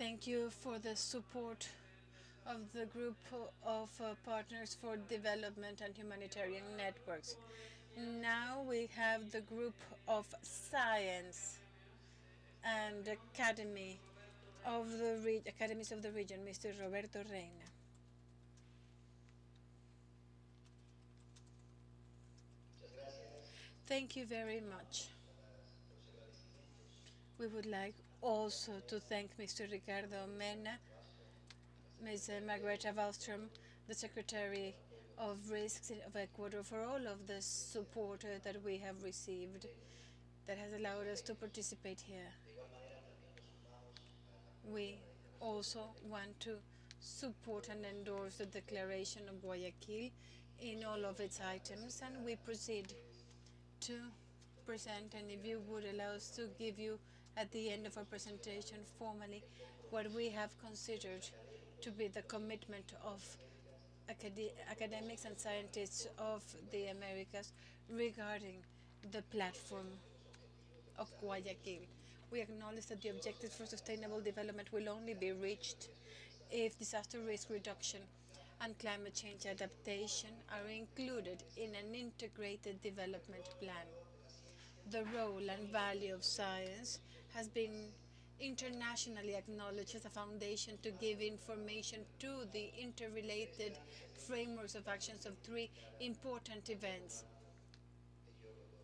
thank you for the support of the group of partners for development and humanitarian networks. Now we have the group of science and academies of the region, Mr. Roberto Reina. Thank you very much. We would like also to thank Mr. Ricardo Mena, Ms. Margareta Wallström, the Secretary of Risks of Ecuador, for all of the support that we have received that has allowed us to participate here. We also want to support and endorse the Declaration of Guayaquil in all of its items, and we proceed to present, and if you would allow us to give you at the end of our presentation formally what we have considered to be the commitment of academics and scientists of the Americas regarding the platform of Guayaquil. We acknowledge that the objectives for sustainable development will only be reached if disaster risk reduction and climate change adaptation are included in an integrated development plan. The role and value of science has been internationally acknowledged as a foundation to give information to the interrelated frameworks of actions of three important events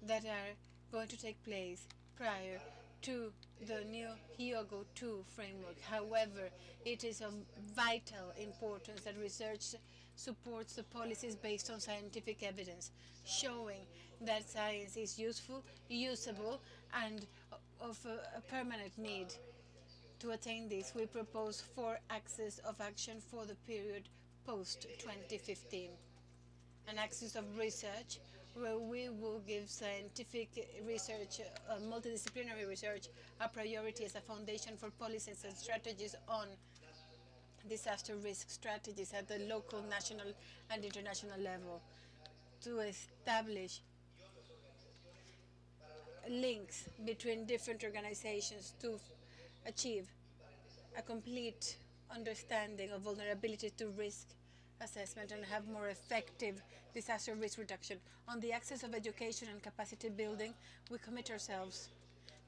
that are going to take place prior to the new Hyogo 2 framework. However, it is of vital importance that research supports the policies based on scientific evidence, showing that science is useful, usable, and of a permanent need. To attain this, we propose 4 axes of action for the period post-2015. An axis of research where we will give scientific research, multidisciplinary research, a priority as a foundation for policies and strategies on disaster risk strategies at the local, national, and international level, to establish links between different organizations to achieve a complete understanding of vulnerability to risk assessment and have more effective disaster risk reduction. On the axis of education and capacity building, we commit ourselves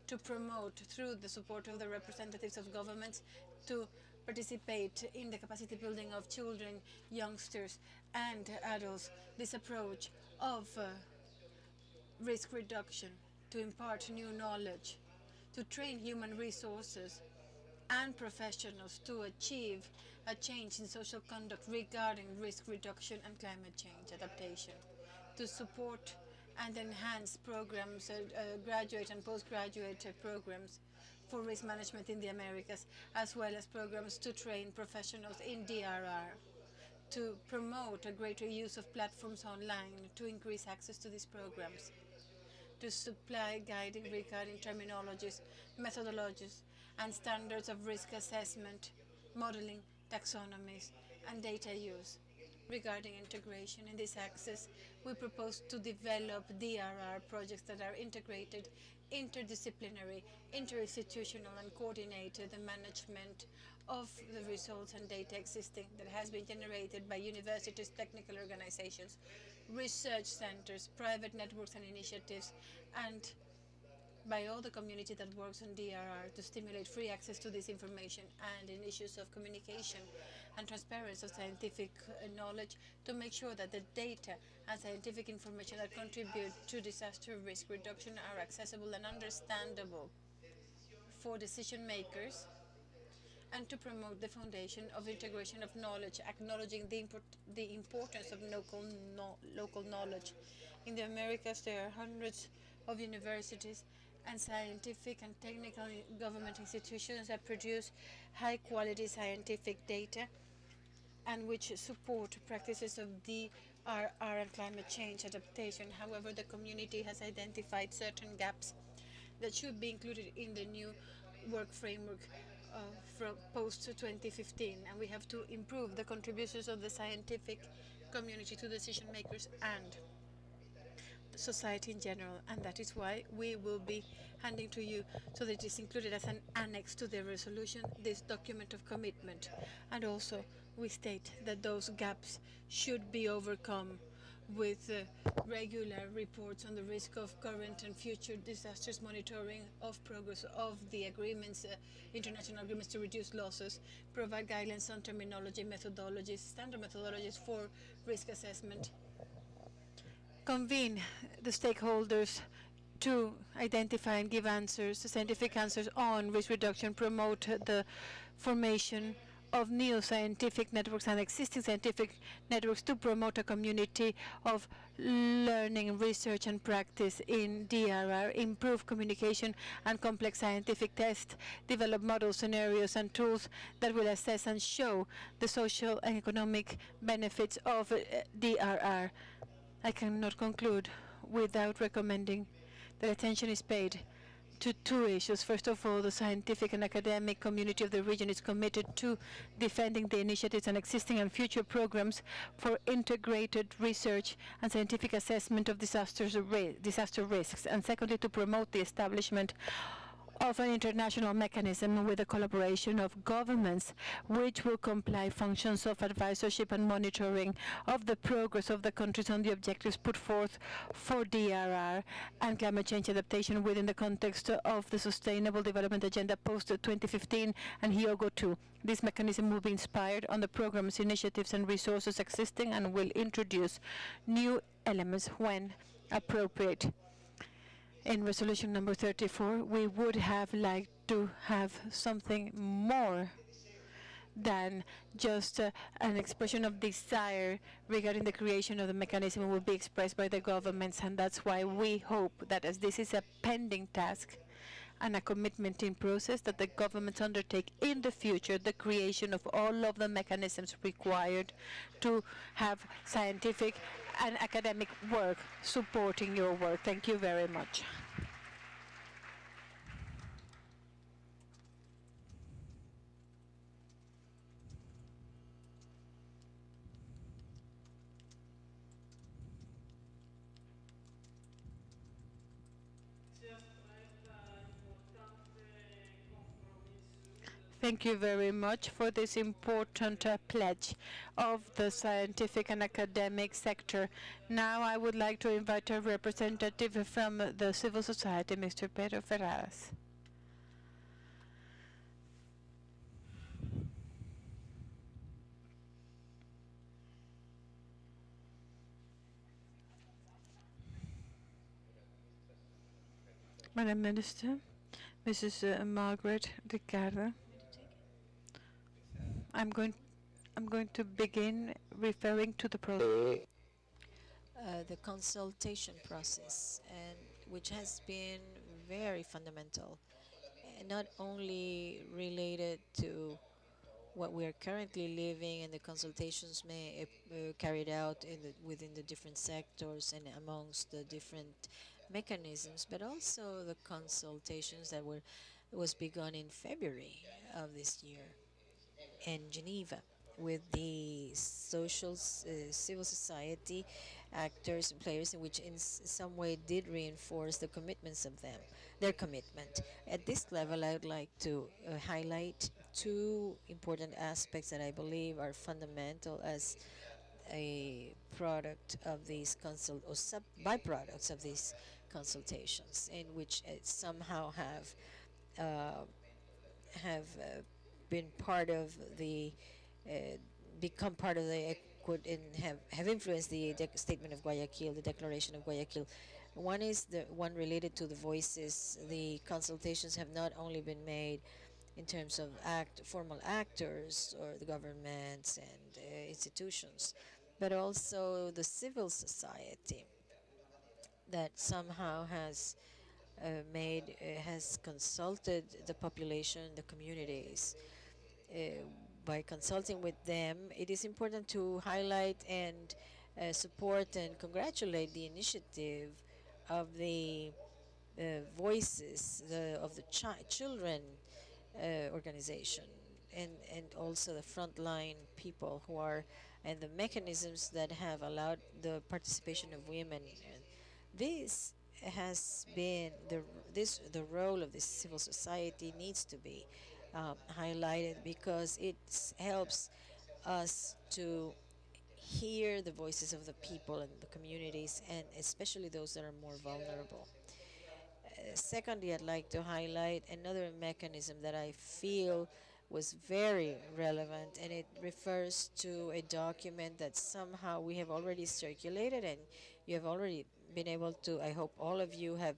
to promote, through the support of the representatives of governments, to participate in the capacity building of children, youngsters, and adults. This approach of risk reduction, to impart new knowledge, to train human resources and professionals to achieve a change in social conduct regarding risk reduction and climate change adaptation, to support and enhance programs, graduate and postgraduate programs for risk management in the Americas, as well as programs to train professionals in DRR, to promote a greater use of platforms online to increase access to these programs, to supply guiding regarding terminologies, methodologies, and standards of risk assessment, modeling, taxonomies, and data use. Regarding integration in this axis, we propose to develop DRR projects that are integrated, interdisciplinary, interinstitutional, and coordinate the management of the results and data existing that has been generated by universities, technical organizations, research centers, private networks and initiatives, and by all the community that works on DRR to stimulate free access to this information, and in issues of communication and transparency of scientific knowledge, to make sure that the data and scientific information that contribute to disaster risk reduction are accessible and understandable for decision makers, and to promote the foundation of integration of knowledge, acknowledging the importance of local knowledge. In the Americas, there are hundreds of universities and scientific and technical government institutions that produce high-quality scientific data and which support practices of DRR and climate change adaptation. However, the community has identified certain gaps that should be included in the new work framework from post-2015, and we have to improve the contributions of the scientific community to decision makers, and society in general, and that is why we will be handing to you, so that it is included as an annex to the resolution, this document of commitment. And also we state that those gaps should be overcome with regular reports on the risk of current and future disasters, monitoring of progress of the agreements, international agreements to reduce losses, provide guidelines on terminology, methodologies, standard methodologies for risk assessment, convene the stakeholders to identify and give answers, scientific answers on risk reduction, promote the formation of new scientific networks and existing scientific networks to promote a community of learning, research and practice in DRR, improve communication and complex scientific tests, develop model scenarios and tools that will assess and show the social and economic benefits of DRR. I cannot conclude without recommending that attention is paid to two issues. First of all, the scientific and academic community of the region is committed to defending the initiatives and existing and future programs for integrated research and scientific assessment of disaster risks. And secondly, to promote the establishment of an international mechanism with the collaboration of governments, which will comply functions of advisorship and monitoring of the progress of the countries on the objectives put forth for DRR and climate change adaptation within the context of the Sustainable Development Agenda post-2015 and Hyogo 2. This mechanism will be inspired on the programs, initiatives and resources existing and will introduce new elements when appropriate. In resolution number 34, we would have liked to have something more than just an expression of desire regarding the creation of the mechanism will be expressed by the governments, and that's why we hope that, as this is a pending task and a commitment in process, that the governments undertake in the future the creation of all of the mechanisms required to have scientific and academic work supporting your work. Thank you very much. Thank you very much for this important pledge of the scientific and academic sector. Now I would like to invite a representative from the civil society, Mr. Pedro Ferraz. Madam Minister, Mrs. Margaret Ricardo. I'm going to begin referring to the the consultation process, and which has been very fundamental, not only related to what we are currently living and the consultations carried out within the different sectors and amongst the different mechanisms, but also the consultations that was begun in February of this year in Geneva with the civil society actors and players, in which in some way did reinforce the commitments of their commitment. At this level, I would like to highlight two important aspects that I believe are fundamental as a product of these byproducts of these consultations, in which somehow uh, have been part of the become part of the could and have influenced the statement of Guayaquil, the Declaration of Guayaquil. One is the one related to the voices. The consultations have not only been made in terms of formal actors or the governments and institutions, but also the civil society that somehow has consulted the population, the communities. By consulting with them, it is important to highlight and support and congratulate the initiative of the voices of the children organization, and also the frontline people and the mechanisms that have allowed the participation of women This has been the role of the civil society needs to be highlighted because it helps us to hear the voices of the people and the communities, and especially those that are more vulnerable. Secondly, I'd like to highlight another mechanism that I feel was very relevant, and it refers to a document that somehow we have already circulated and you have already been able to, I hope all of you have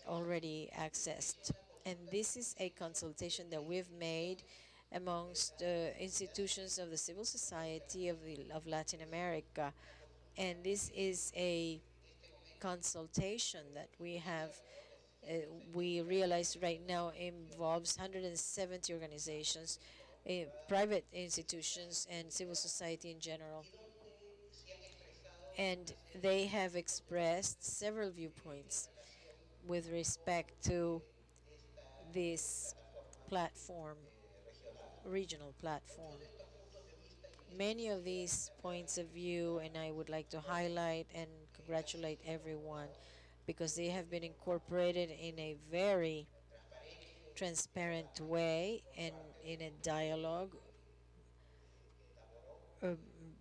already accessed. And this is a consultation that we've made amongst institutions of the civil society of Latin America. And this is a consultation that uh, we realize right now involves 170 organizations, private institutions, and civil society in general. And they have expressed several viewpoints with respect to this platform, regional platform. Many of these points of view, and I would like to highlight and congratulate everyone because they have been incorporated in a very transparent way and in a dialogue uh,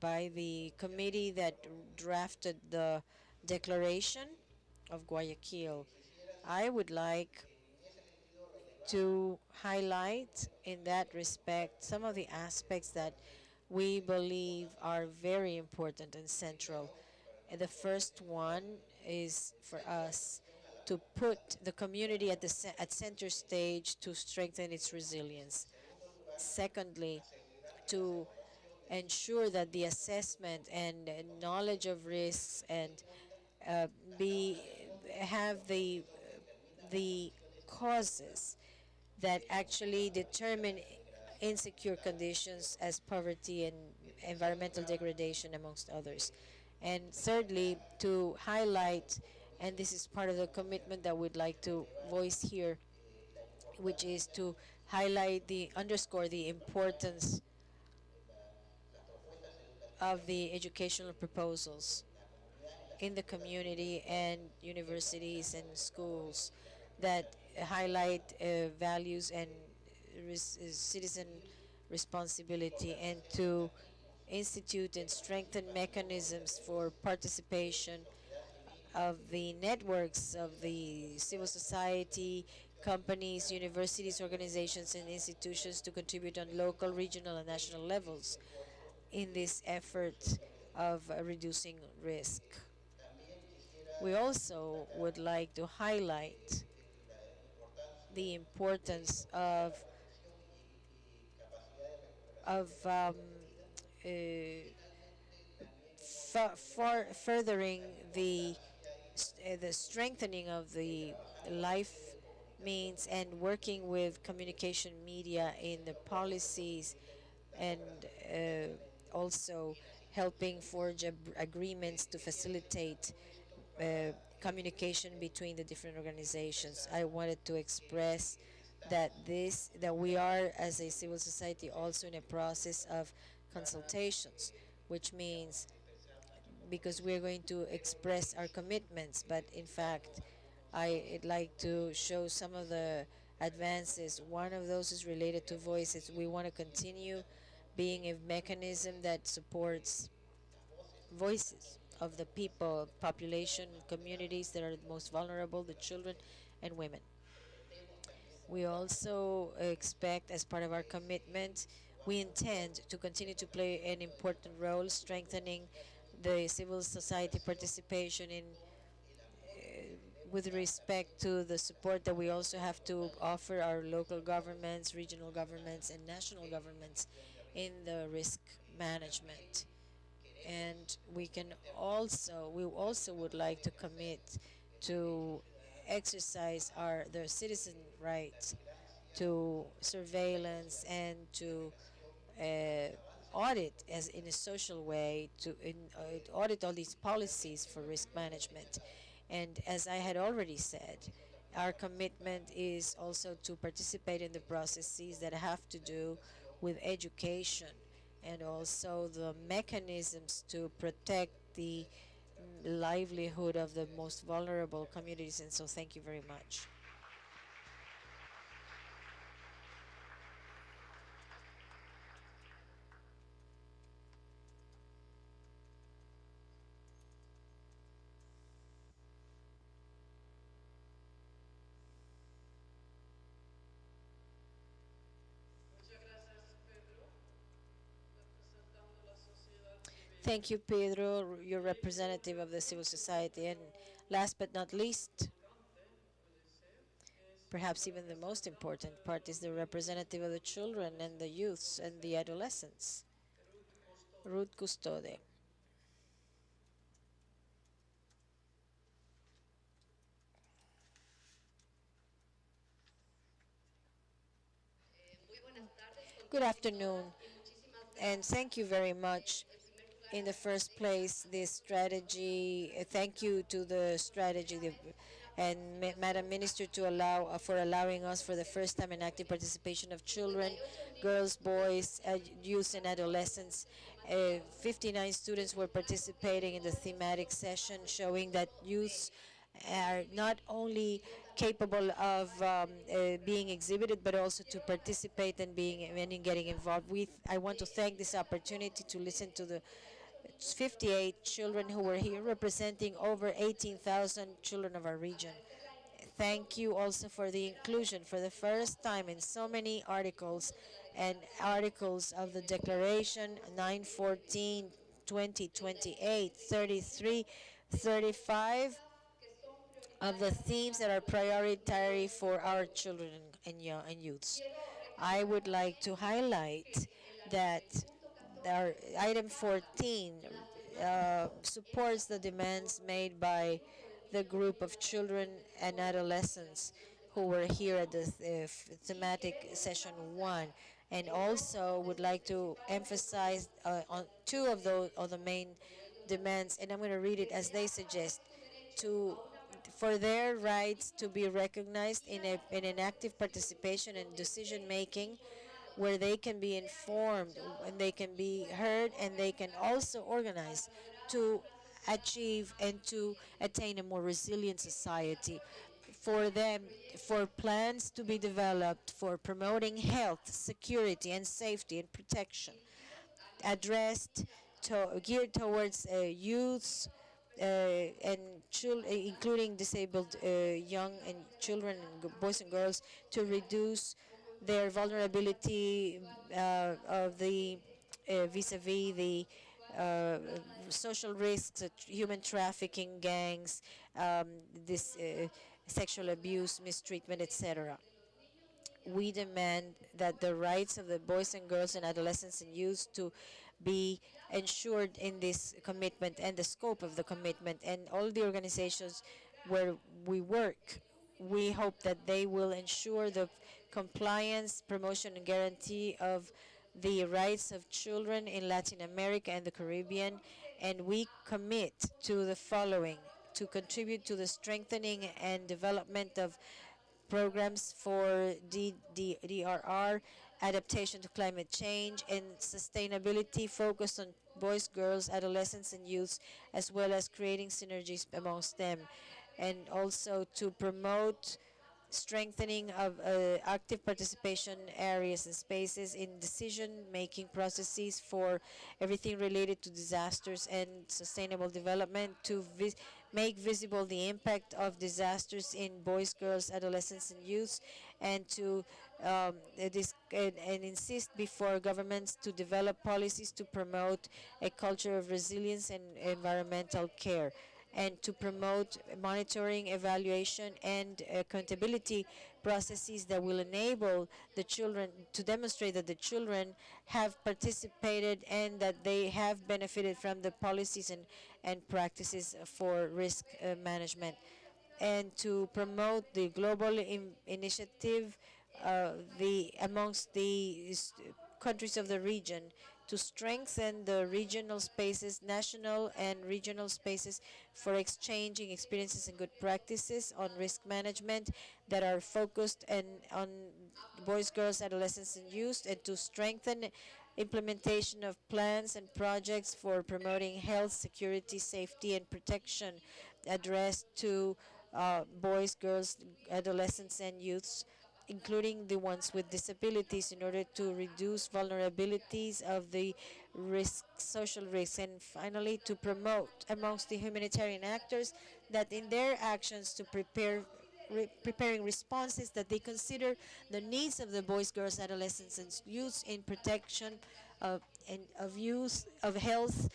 by the committee that drafted the Declaration of Guayaquil. I would like to highlight in that respect some of the aspects that we believe are very important and central. And the first one is for us to put the community at at center stage to strengthen its resilience. Secondly, to ensure that the assessment and knowledge of risks and uh, be have the causes that actually determine insecure conditions as poverty and environmental degradation, amongst others. And thirdly, to highlight, and this is part of the commitment that we'd like to voice here, which is to highlight underscore the importance of the educational proposals in the community and universities and schools that highlight values and citizen responsibility, and to institute and strengthen mechanisms for participation of the networks of the civil society, companies, universities, organizations, and institutions to contribute on local, regional, and national levels in this effort of reducing risk. We also would like to highlight the importance of uh, furthering the strengthening of the life means and working with communication media in the policies, and also helping forge agreements to facilitate uh, communication between the different organizations. I wanted to express that we are as a civil society also in a process of consultations, which means because we're going to express our commitments, but in fact I'd like to show some of the advances. One of those is related to voices. We want to continue being a mechanism that supports voices of the people, population, communities that are the most vulnerable, the children and women. We also expect, as part of our commitment, we intend to continue to play an important role strengthening the civil society participation in with respect to the support that we also have to offer our local governments, regional governments, and national governments in the risk management. And we also would like to commit to exercise their citizen rights to surveillance and to uh, audit as in a social way to audit all these policies for risk management. And as I had already said, our commitment is also to participate in the processes that have to do with education and also the mechanisms to protect the livelihood of the most vulnerable communities. And so thank you very much. Thank you, Pedro, your representative of the civil society. And last but not least, perhaps even the most important part, is the representative of the children and the youths and the adolescents, Ruth Custode. Good afternoon, and thank you very much. In the first place, this strategy, thank you to the strategy and Madam Minister to allow for allowing us for the first time an active participation of children, girls, boys, youth and adolescents. 59 students were participating in the thematic session, showing that youths are not only capable of being exhibited, but also to participate and being and in getting involved. I want to thank this opportunity to listen to the 58 children who were here, representing over 18,000 children of our region. Thank you also for the inclusion for the first time in so many articles and articles of the Declaration 914, 20, 28, 33, 35 of the themes that are prioritary for our children and young and youths. I would like to highlight that our item 14 supports the demands made by the group of children and adolescents who were here at the thematic session 1, and also would like to emphasize on two of the main demands, and I'm going to read it as they suggest, to for their rights to be recognized in an active participation in decision making, where they can be informed and they can be heard and they can also organize to achieve and to attain a more resilient society. For them, for plans to be developed for promoting health, security and safety and protection, addressed geared towards youths and including disabled young and children and boys and girls, to reduce their vulnerability of the vis-a-vis the social risks, human trafficking, gangs, this sexual abuse, mistreatment, etc. We demand that the rights of the boys and girls and adolescents and youth to be ensured in this commitment and the scope of the commitment, and all the organizations where we work, we hope that they will ensure the compliance, promotion and guarantee of the rights of children in Latin America and the Caribbean, and we commit to the following: to contribute to the strengthening and development of programs for DRR, adaptation to climate change, and sustainability focused on boys, girls, adolescents, and youths, as well as creating synergies amongst them, and also to promote strengthening of active participation areas and spaces in decision-making processes for everything related to disasters and sustainable development, to make visible the impact of disasters in boys, girls, adolescents, and youth, and to and insist before governments to develop policies to promote a culture of resilience and environmental care, and to promote monitoring, evaluation, and accountability processes that will enable the children to demonstrate that the children have participated and that they have benefited from the policies and practices for risk management, and to promote the global initiative the amongst the countries of the region to strengthen the regional spaces, national and regional spaces, for exchanging experiences and good practices on risk management that are focused on boys, girls, adolescents, and youth, and to strengthen implementation of plans and projects for promoting health, security, safety, and protection addressed to boys, girls, adolescents, and youths, including the ones with disabilities, in order to reduce vulnerabilities of the social risks, and finally to promote amongst the humanitarian actors that in their actions to preparing responses that they consider the needs of the boys, girls, adolescents, and youth in protection of, and of youth, of health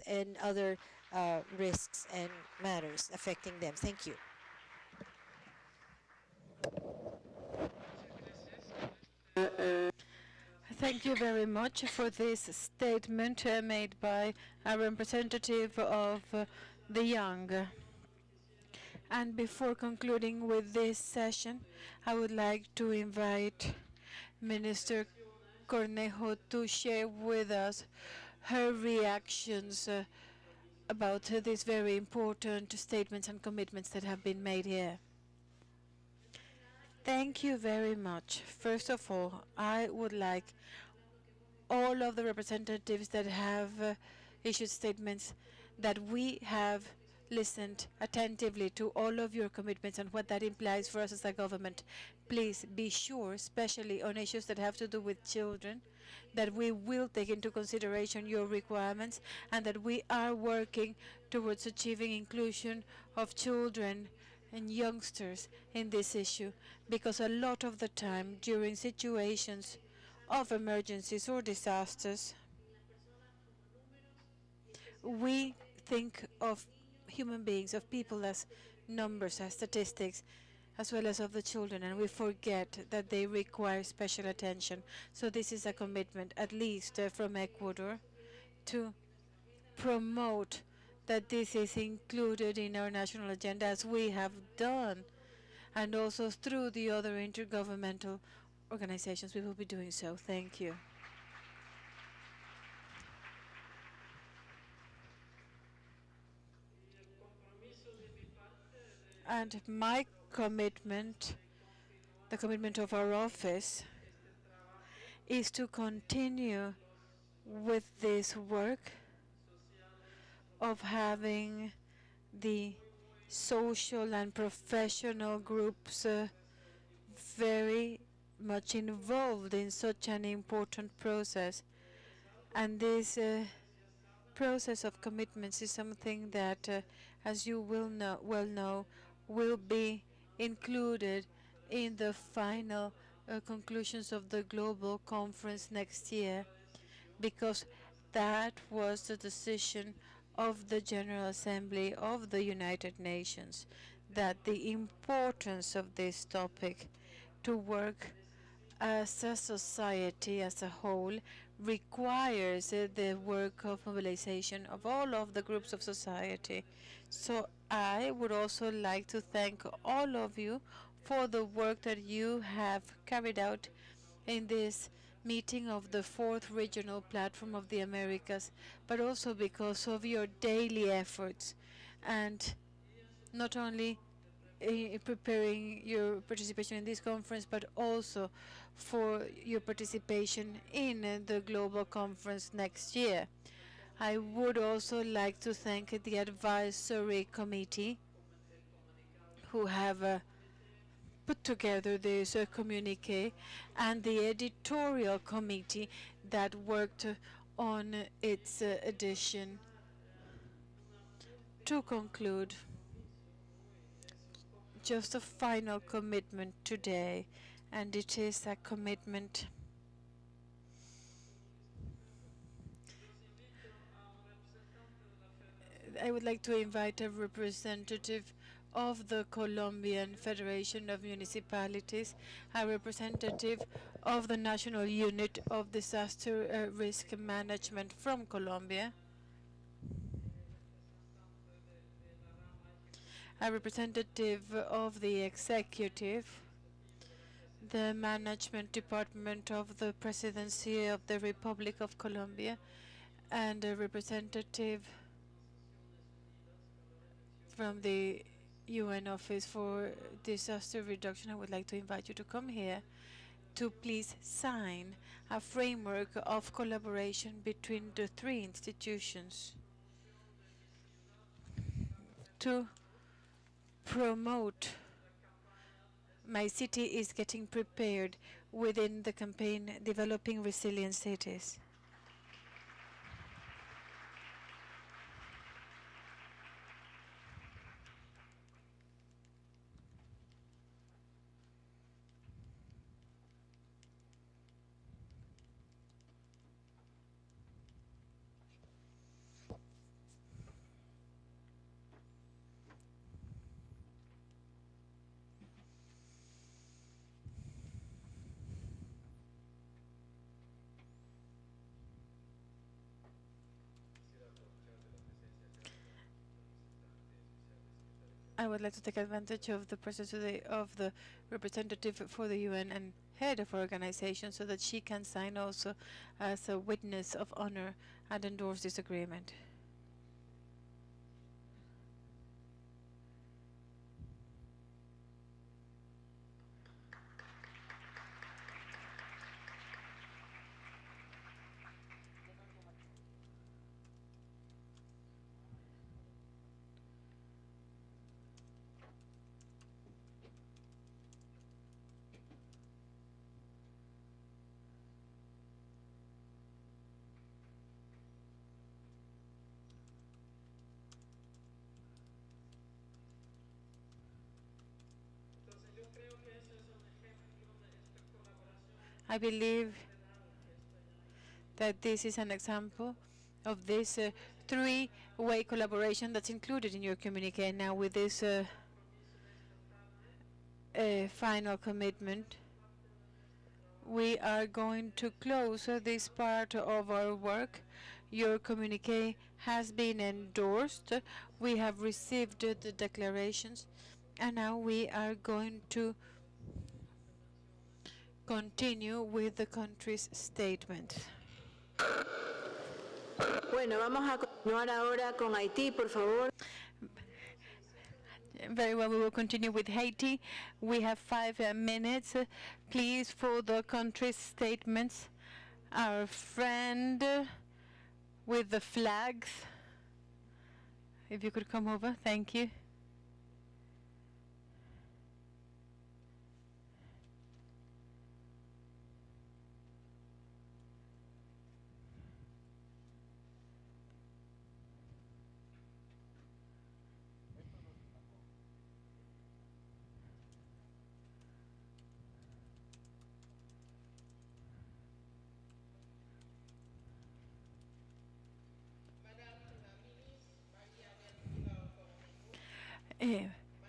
and other risks and matters affecting them. Thank you. Thank you very much for this statement made by a representative of the young. And before concluding with this session, I would like to invite Minister Cornejo to share with us her reactions about these very important statements and commitments that have been made here. Thank you very much. First of all, I would like all of the representatives that have issued statements that we have listened attentively to all of your commitments and what that implies for us as a government. Please be sure, especially on issues that have to do with children, that we will take into consideration your requirements and that we are working towards achieving inclusion of children and youngsters in this issue, because a lot of the time during situations of emergencies or disasters, we think of human beings, of people as numbers, as statistics, as well as of the children, and we forget that they require special attention. So this is a commitment, at least from Ecuador, to promote that this is included in our national agenda, as we have done, and also through the other intergovernmental organizations we will be doing so. Thank you. And my commitment, the commitment of our office, is to continue with this work of having the social and professional groups very much involved in such an important process. And this process of commitments is something that, as you will well know, will be included in the final conclusions of the global conference next year, because that was the decision of the General Assembly of the United Nations, that the importance of this topic to work as a society as a whole requires the work of mobilization of all of the groups of society. So I would also like to thank all of you for the work that you have carried out in this meeting of the 4th Regional Platform of the Americas, but also because of your daily efforts, and not only preparing your participation in this conference, but also for your participation in the global conference next year. I would also like to thank the advisory committee who have put together this communique, and the editorial committee that worked on its edition. To conclude, just a final commitment today, and it is a commitment I would like to invite a representative of the Colombian Federation of Municipalities, a representative of the National Unit of Disaster Risk Management from Colombia, a representative of the executive, the management department of the Presidency of the Republic of Colombia, and a representative from the UN Office for Disaster Reduction. I would like to invite you to come here to please sign a framework of collaboration between the three institutions to promote My City is Getting Prepared within the campaign Developing Resilient Cities. I would like to take advantage of the presence of the representative for the UN and head of our organization so that she can sign also as a witness of honor and endorse this agreement. I believe that this is an example of this three-way collaboration that's included in your communique. Now with this final commitment, we are going to close this part of our work. Your communique has been endorsed. We have received the declarations, and now we are going to continue with the country's statement. Bueno, vamos a continuar ahora con Haití, por favor. Very well, we will continue with Haiti. We have 5 minutes, please, for the country's statements. Our friend with the flags, if you could come over, thank you.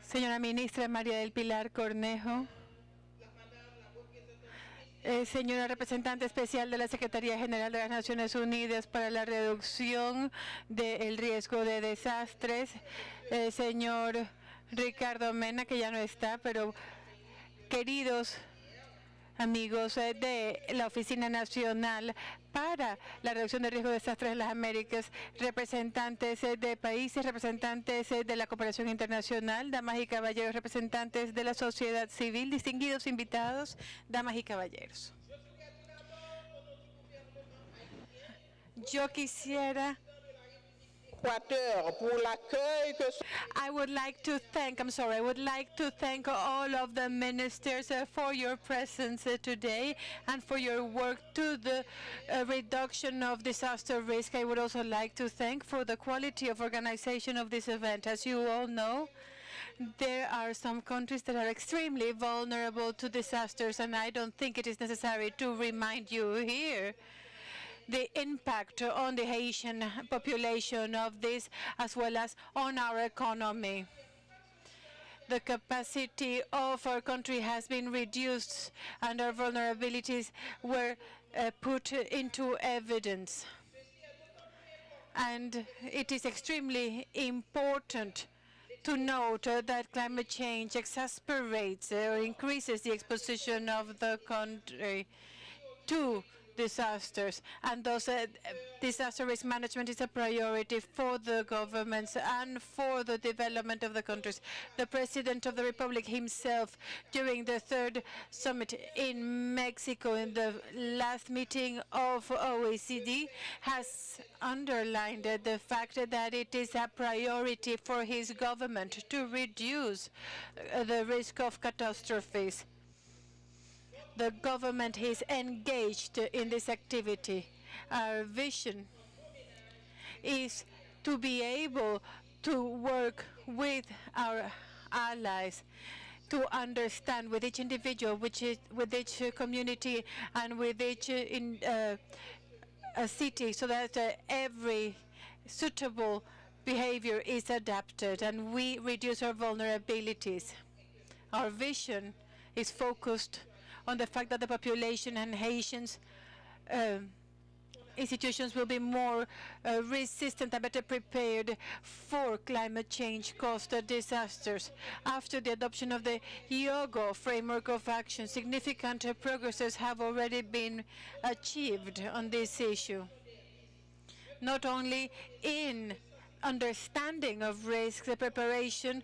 Señora Ministra María del Pilar Cornejo, señora representante especial de la Secretaría General de las Naciones Unidas para la reducción del riesgo de desastres, señor Ricardo Mena, que ya no está, pero queridos amigos de la Oficina Nacional para la Reducción del Riesgo de Desastres en las Américas, representantes de países, representantes de la cooperación internacional, damas y caballeros, representantes de la sociedad civil, distinguidos invitados, damas y caballeros. Yo quisiera I would like to thank all of the ministers for your presence today and for your work to the reduction of disaster risk. I would also like to thank for the quality of organization of this event. As you all know, there are some countries that are extremely vulnerable to disasters, and I don't think it is necessary to remind you here the impact on the Haitian population of this, as well as on our economy. The capacity of our country has been reduced, and our vulnerabilities were put into evidence. And it is extremely important to note that climate change exacerbates or increases the exposition of the country to disasters, and thus disaster risk management is a priority for the governments and for the development of the countries. The President of the Republic himself, during the third summit in Mexico in the last meeting of OECD, has underlined the fact that it is a priority for his government to reduce the risk of catastrophes. The government is engaged in this activity. Our vision is to be able to work with our allies, to understand with each individual, with each community, and with each a city, so that every suitable behavior is adapted and we reduce our vulnerabilities. Our vision is focused on the fact that the population and Haitians institutions will be more resistant and better prepared for climate change-caused disasters. After the adoption of the Hyogo framework of action, significant progresses have already been achieved on this issue, not only in understanding of risks, the preparation,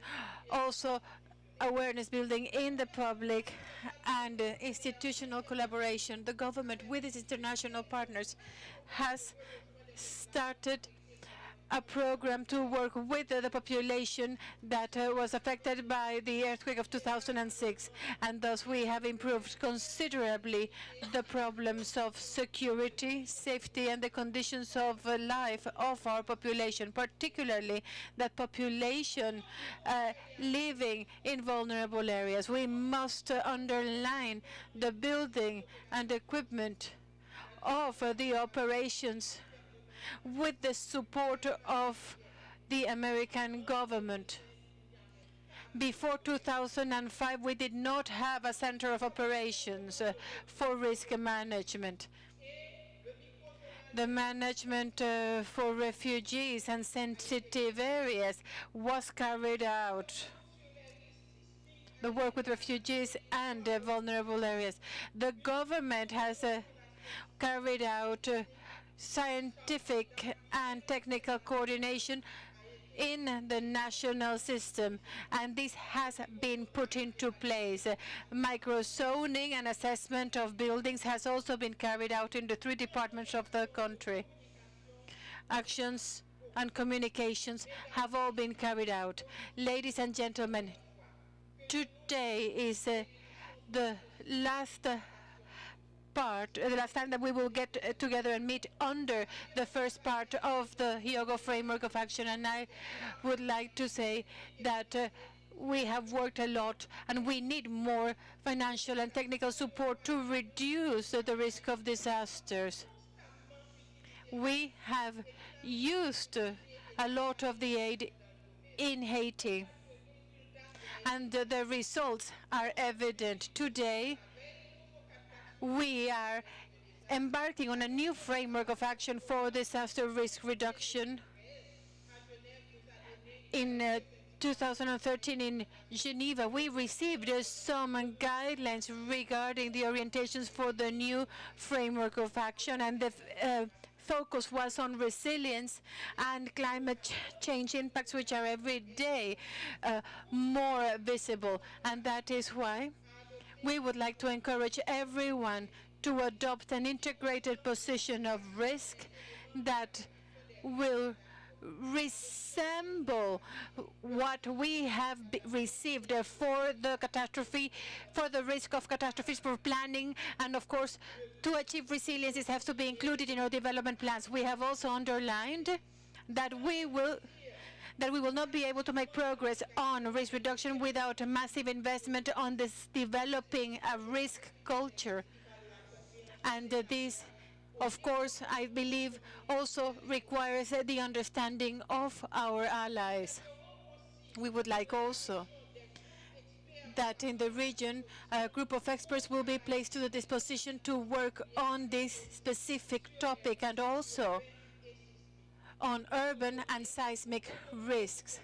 also awareness building in the public and institutional collaboration. The government, with its international partners, has started a program to work with the population that was affected by the earthquake of 2006, and thus we have improved considerably the problems of security, safety, and the conditions of life of our population, particularly that population living in vulnerable areas. We must underline the building and equipment of the operations with the support of the American government. Before 2005, we did not have a center of operations for risk management. The management for refugees and sensitive areas was carried out. The work with refugees and vulnerable areas. The government has carried out scientific and technical coordination in the national system, and this has been put into place. Microzoning and assessment of buildings has also been carried out in the 3 departments of the country. Actions and communications have all been carried out. Ladies and gentlemen, today is the last time that we will get together and meet under the first part of the Hyogo framework of action, and I would like to say that we have worked a lot and we need more financial and technical support to reduce the risk of disasters. We have used a lot of the aid in Haiti, and the results are evident. Today, we are embarking on a new framework of action for disaster risk reduction. In 2013 in Geneva, we received some guidelines regarding the orientations for the new framework of action, and the focus was on resilience and climate change impacts, which are every day more visible. And that is why we would like to encourage everyone to adopt an integrated position of risk that will resemble what we have received for the catastrophe, for the risk of catastrophes, for planning, and of course, to achieve resilience, it has to be included in our development plans. We have also underlined that we will not be able to make progress on risk reduction without a massive investment on this developing a risk culture. And this, of course, I believe also requires the understanding of our allies. We would like also that in the region, a group of experts will be placed to the disposition to work on this specific topic and also on urban and seismic risks.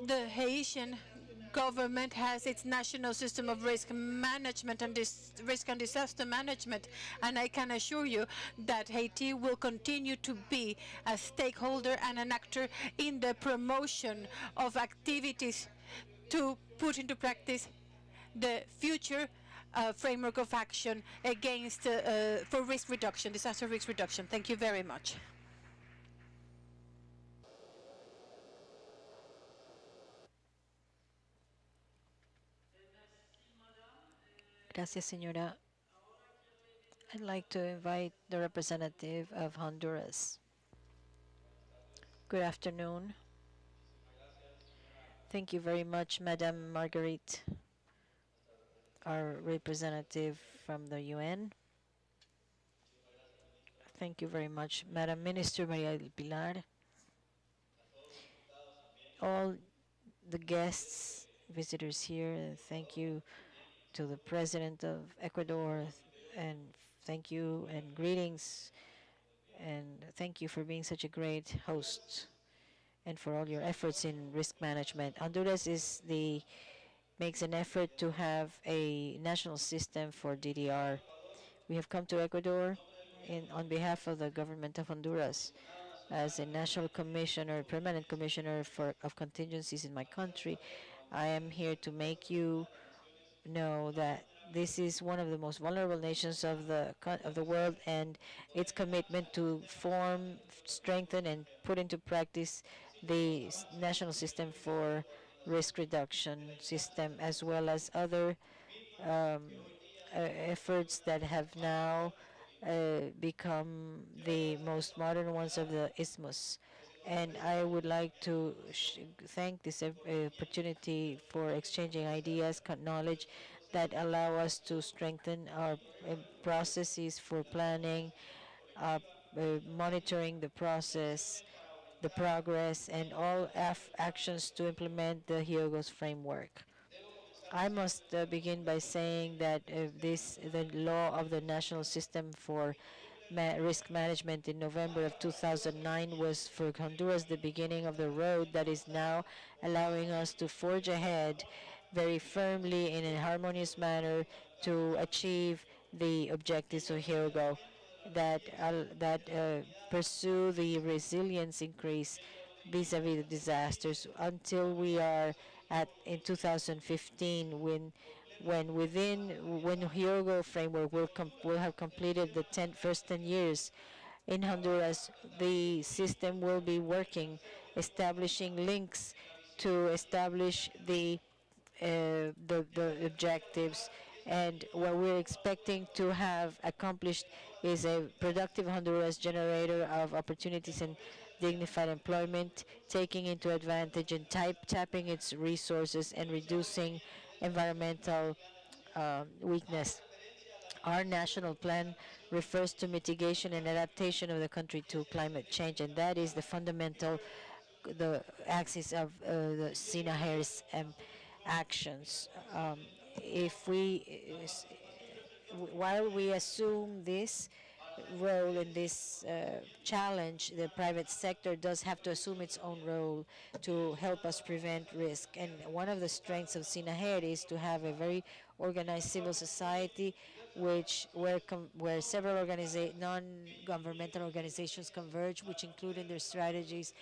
The Haitian government has its national system of risk management and risk and disaster management, and I can assure you that Haiti will continue to be a stakeholder and an actor in the promotion of activities to put into practice the future framework of action against for risk reduction, disaster risk reduction. Thank you very much. Gracias, señora. I'd like to invite the representative of Honduras. Good afternoon. Thank you very much, Madame Marguerite, our representative from the UN. Thank you very much, Madam Minister Maria del Pilar, all the guests, visitors here. Thank you to the President of Ecuador, and thank you and greetings, and thank you for being such a great host and for all your efforts in risk management. Honduras makes an effort to have a national system for DDR. We have come to Ecuador on behalf of the government of Honduras as a national commissioner, permanent commissioner of contingencies in my country. I am here to make you know that this is one of the most vulnerable nations of the world, and its commitment to form, strengthen, and put into practice the national system for risk reduction system, as well as other um, efforts that have now become the most modern ones of the Isthmus. And I would like to thank this opportunity for exchanging ideas, knowledge that allow us to strengthen our processes for planning, uh, monitoring the process, the progress, and all actions to implement the HIOGOS framework. I must begin by saying that the law of the national system for risk management in November of 2009 was for Honduras the beginning of the road that is now allowing us to forge ahead very firmly in a harmonious manner to achieve the objectives of HIOGO that pursue the resilience increase vis-a-vis the disasters until we are at in 2015 when Hyogo framework will have completed the first 10 years in Honduras. The system will be working, establishing links to establish the objectives, and what we're expecting to have accomplished is a productive Honduras generator of opportunities and dignified employment, taking into advantage and tapping its resources and reducing environmental weakness. Our national plan refers to mitigation and adaptation of the country to climate change, and that is the axis of the SINAHER's actions. If we, while we assume this role in this challenge, the private sector does have to assume its own role to help us prevent risk. And one of the strengths of SINAHER is to have a very organized civil society, where several non-governmental organizations converge, which include in their strategies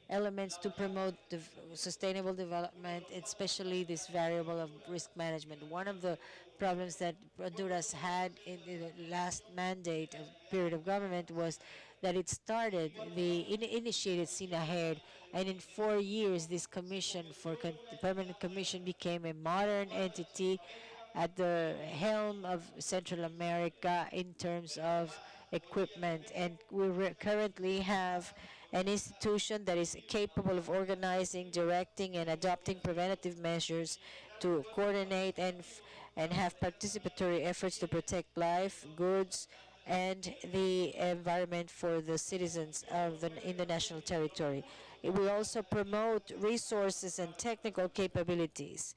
elements to promote sustainable development, especially this variable of risk management. One of the problems that Honduras had in the last mandate of period of government was that it initiated SINAHER, and in 4 years this commission the permanent commission became a modern entity at the helm of Central America in terms of equipment. And we currently have an institution that is capable of organizing, directing, and adopting preventative measures to coordinate and have participatory efforts to protect life, goods, and the environment for the citizens in the national territory. It will also promote resources and technical capabilities.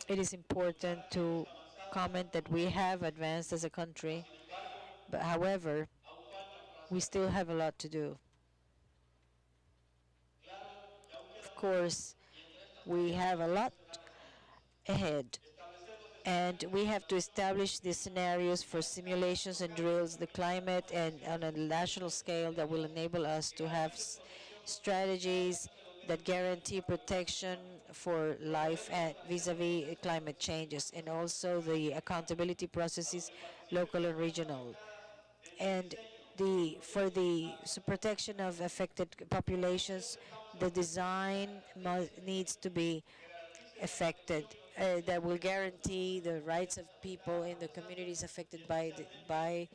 It is important to comment that we have advanced as a country, but however, we still have a lot to do. course, we have a lot ahead. And we have to establish the scenarios for simulations and drills, the climate, and on a national scale that will enable us to have strategies that guarantee protection for life and vis-a-vis climate changes, and also the accountability processes, local and regional. And for the protection of affected populations, the design needs to be affected that will guarantee the rights of people in the communities affected by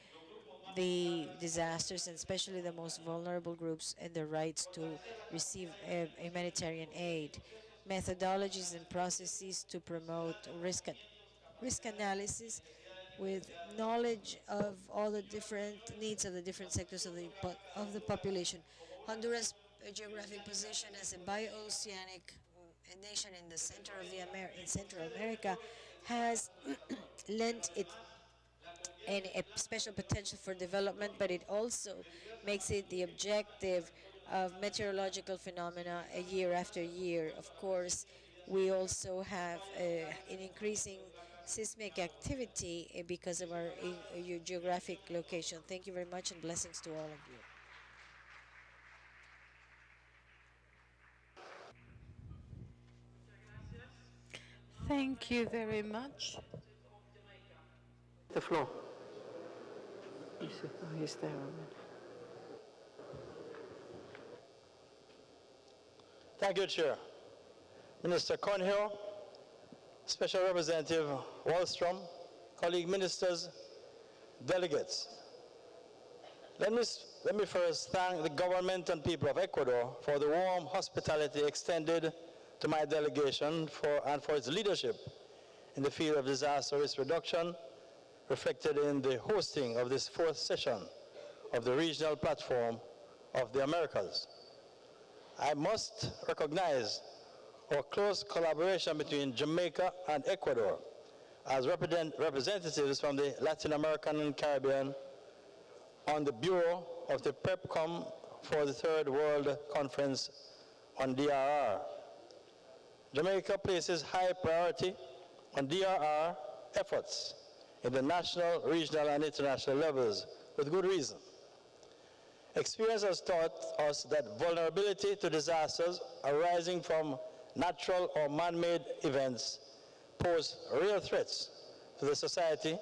the disasters, and especially the most vulnerable groups, and the rights to receive humanitarian aid. Methodologies and processes to promote risk analysis with knowledge of all the different needs of the different sectors of the population. Honduras' geographic position as a bio-oceanic nation in the center of in Central America has lent it a special potential for development, but it also makes it the objective of meteorological phenomena year after year. Of course, we also have an increasing seismic activity because of our geographic location. Thank you very much, and blessings to all of you. Thank you very much. The floor. Thank you, Chair. Minister Conhill, Special Representative Wallstrom, colleague ministers, delegates. Let me first thank the government and people of Ecuador for the warm hospitality extended to my delegation and for its leadership in the field of disaster risk reduction, reflected in the hosting of this fourth session of the Regional Platform of the Americas. I must recognize our close collaboration between Jamaica and Ecuador as representatives from the Latin American and Caribbean on the Bureau of the PrepCom for the Third World Conference on DRR. Jamaica places high priority on DRR efforts in the national, regional, and international levels with good reason. Experience has taught us that vulnerability to disasters arising from natural or man-made events pose real threats to the society,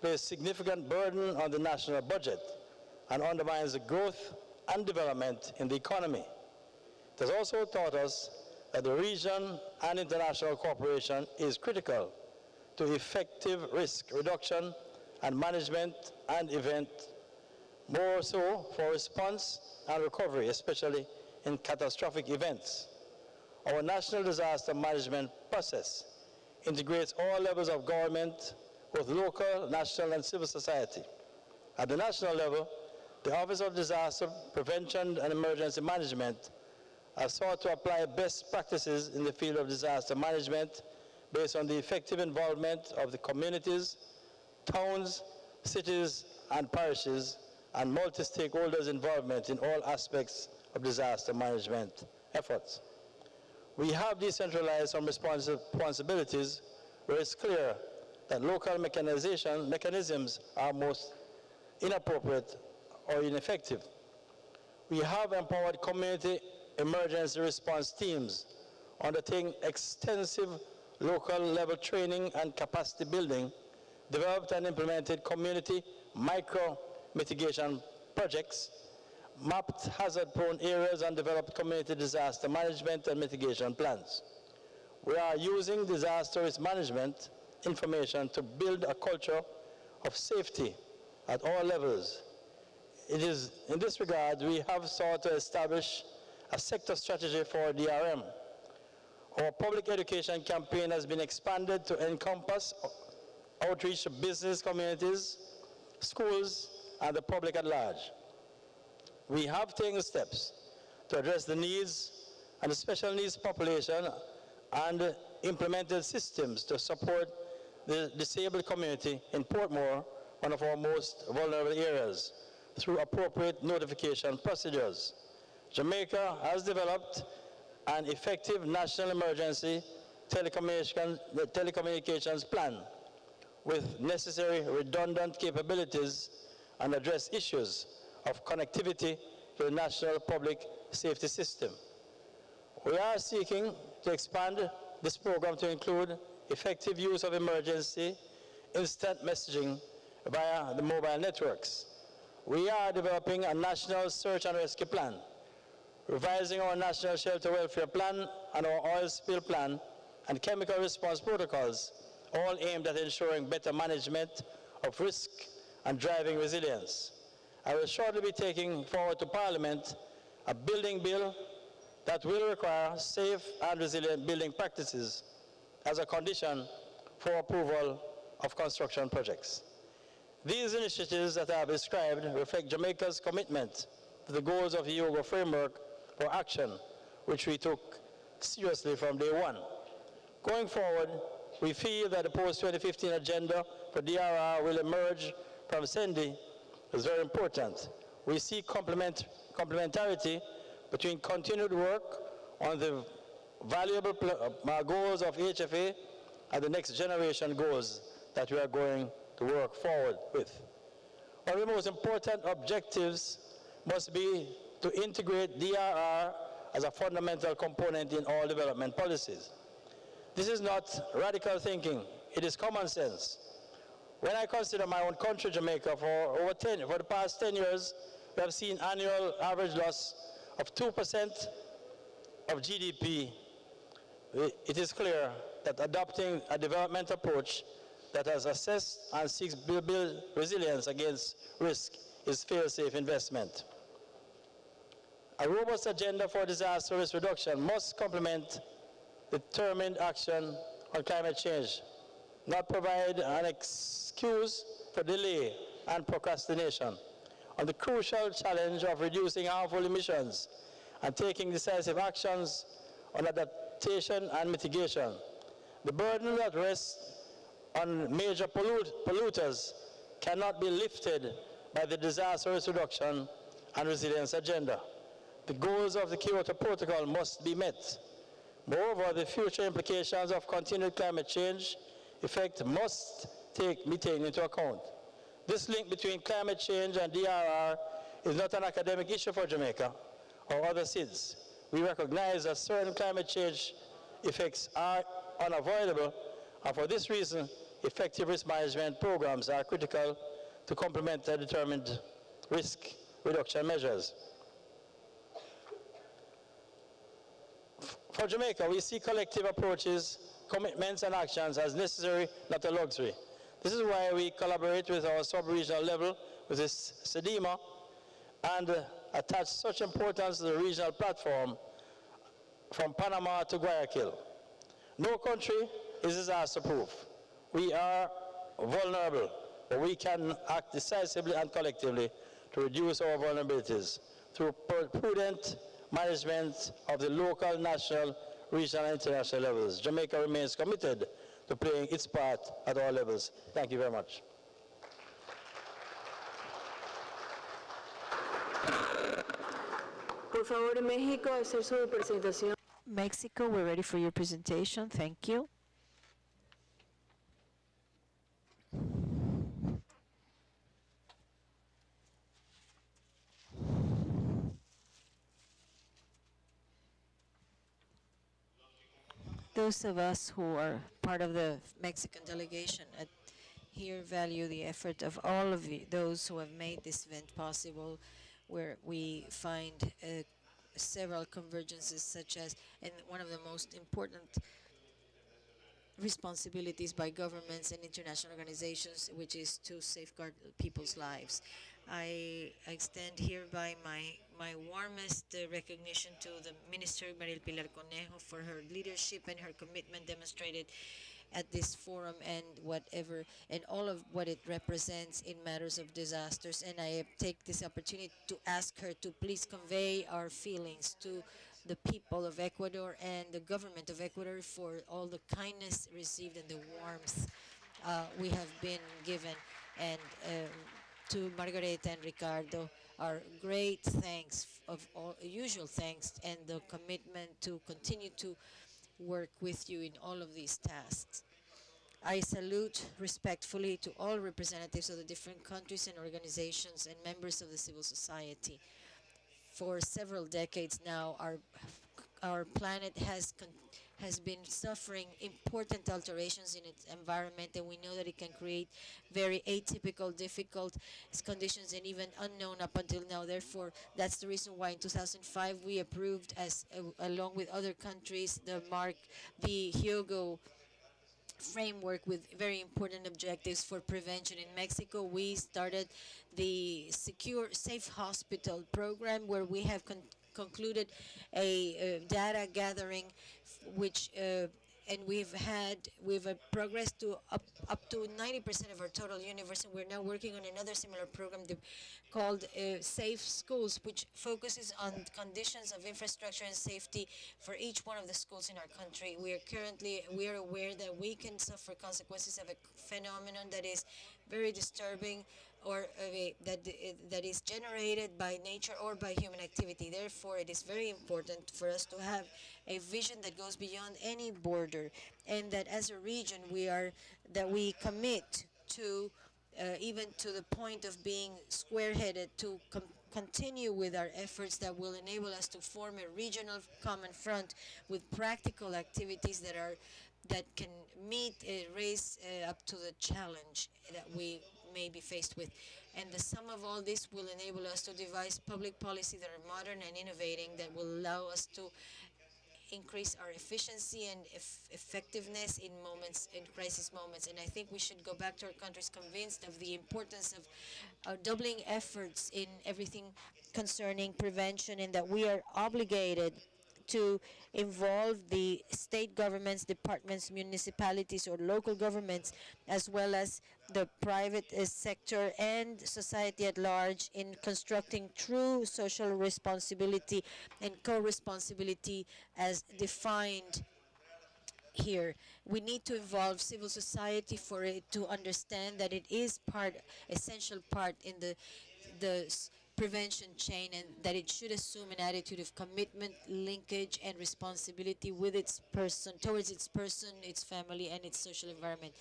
place significant burden on the national budget, and undermines the growth and development in the economy. It has also taught us that the region and international cooperation is critical to effective risk reduction and management and event, more so for response and recovery, especially in catastrophic events. Our national disaster management process integrates all levels of government, both local, national, and civil society. At the national level, the Office of Disaster Prevention and Emergency Management has sought to apply best practices in the field of disaster management based on the effective involvement of the communities, towns, cities, and parishes, and multi-stakeholders' involvement in all aspects of disaster management efforts. We have decentralized some responsibilities where it's clear that local mechanisms are most inappropriate or ineffective. We have empowered community emergency response teams undertaking extensive local level training and capacity building, developed and implemented community micro mitigation projects, mapped hazard-prone areas, and developed community disaster management and mitigation plans. We are using disaster risk management information to build a culture of safety at all levels. It is in this regard we have sought to establish a sector strategy for DRM. Our public education campaign has been expanded to encompass outreach to business communities, schools, and the public at large. We have taken steps to address the needs and the special needs population and implemented systems to support the disabled community in Portmore, one of our most vulnerable areas, through appropriate notification procedures. Jamaica has developed an effective national emergency telecommunications plan with necessary redundant capabilities and address issues of connectivity to the national public safety system. We are seeking to expand this program to include effective use of emergency instant messaging via the mobile networks. We are developing a national search and rescue plan, revising our national shelter welfare plan and our oil spill plan and chemical response protocols, all aimed at ensuring better management of risk and driving resilience. I will shortly be taking forward to Parliament a building bill that will require safe and resilient building practices as a condition for approval of construction projects. These initiatives that I have described reflect Jamaica's commitment to the goals of the Yoga Framework for Action, which we took seriously from day one. Going forward, we feel that the post-2015 agenda for DRR will emerge from SENDI is very important. We see complementarity between continued work on the valuable goals of HFA and the next generation goals that we are going to work forward with. One of the most important objectives must be to integrate DRR as a fundamental component in all development policies. This is not radical thinking, it is common sense. When I consider my own country, Jamaica, for the past 10 years, we have seen annual average loss of 2% of GDP. It is clear that adopting a development approach that has assessed and seeks to build resilience against risk is fail-safe investment. A robust agenda for disaster risk reduction must complement determined action on climate change, not provide an excuse for delay and procrastination on the crucial challenge of reducing harmful emissions and taking decisive actions on adaptation and mitigation. The burden that rests on major polluters cannot be lifted by the disaster risk reduction and resilience agenda. The goals of the Kyoto Protocol must be met. Moreover, the future implications of continued climate change effect must be taken into account. This link between climate change and DRR is not an academic issue for Jamaica or other SIDS. We recognize that certain climate change effects are unavoidable, and for this reason, effective risk management programs are critical to complement the determined risk reduction measures. For Jamaica, we see collective approaches, commitments, and actions as necessary, not a luxury. This is why we collaborate with our sub-regional level, with this SEDIMA, and attach such importance to the regional platform from Panama to Guayaquil. No country is disaster-proof. We are vulnerable, but we can act decisively and collectively to reduce our vulnerabilities through prudent management of the local, national, regional, and international levels. Jamaica remains committed to playing its part at all levels. Thank you very much. Por favor, México, hacer su presentación. Mexico, we're ready for your presentation. Thank you. Those of us who are part of the Mexican delegation here value the effort of all of those who have made this event possible, where we find several convergences, such as, and one of the most important responsibilities by governments and international organizations, which is to safeguard people's lives. I extend hereby my warmest recognition to the Minister Mariel Pilar Conejo for her leadership and her commitment demonstrated at this forum, and all of what it represents in matters of disasters. And I take this opportunity to ask her to please convey our feelings to the people of Ecuador and the government of Ecuador for all the kindness received and the warmth we have been given. And to Margareta and Ricardo, our great thanks of all usual thanks and the commitment to continue to work with you in all of these tasks. I salute respectfully to all representatives of the different countries and organizations and members of the civil society. For several decades now, our planet has been suffering important alterations in its environment, and we know that it can create very atypical, difficult conditions and even unknown up until now. Therefore, that's the reason why in 2005 we approved, as along with other countries, the Hyogo framework with very important objectives for prevention. In Mexico, we started the Secure Safe Hospital program, where we have concluded a data gathering, which and we've progressed to up to 90% of our total universe, and we're now working on another similar program called Safe Schools, which focuses on conditions of infrastructure and safety for each one of the schools in our country. We are aware that we can suffer consequences of a phenomenon that is very disturbing, or that is generated by nature or by human activity. Therefore, it is very important for us to have a vision that goes beyond any border, and that as a region we commit to, even to the point of being square-headed, to continue with our efforts that will enable us to form a regional common front with practical activities that can raise up to the challenge that we may be faced with. And the sum of all this will enable us to devise public policy that are modern and innovating, that will allow us to increase our efficiency and effectiveness in crisis moments. And I think we should go back to our countries convinced of the importance of doubling efforts in everything concerning prevention, and that we are obligated to involve the state governments, departments, municipalities, or local governments, as well as the private sector and society at large, in constructing true social responsibility and co-responsibility as defined here. We need to involve civil society for it to understand that it is essential part in the prevention chain, and that it should assume an attitude of commitment, linkage, and responsibility towards its person, its family, and its social environment.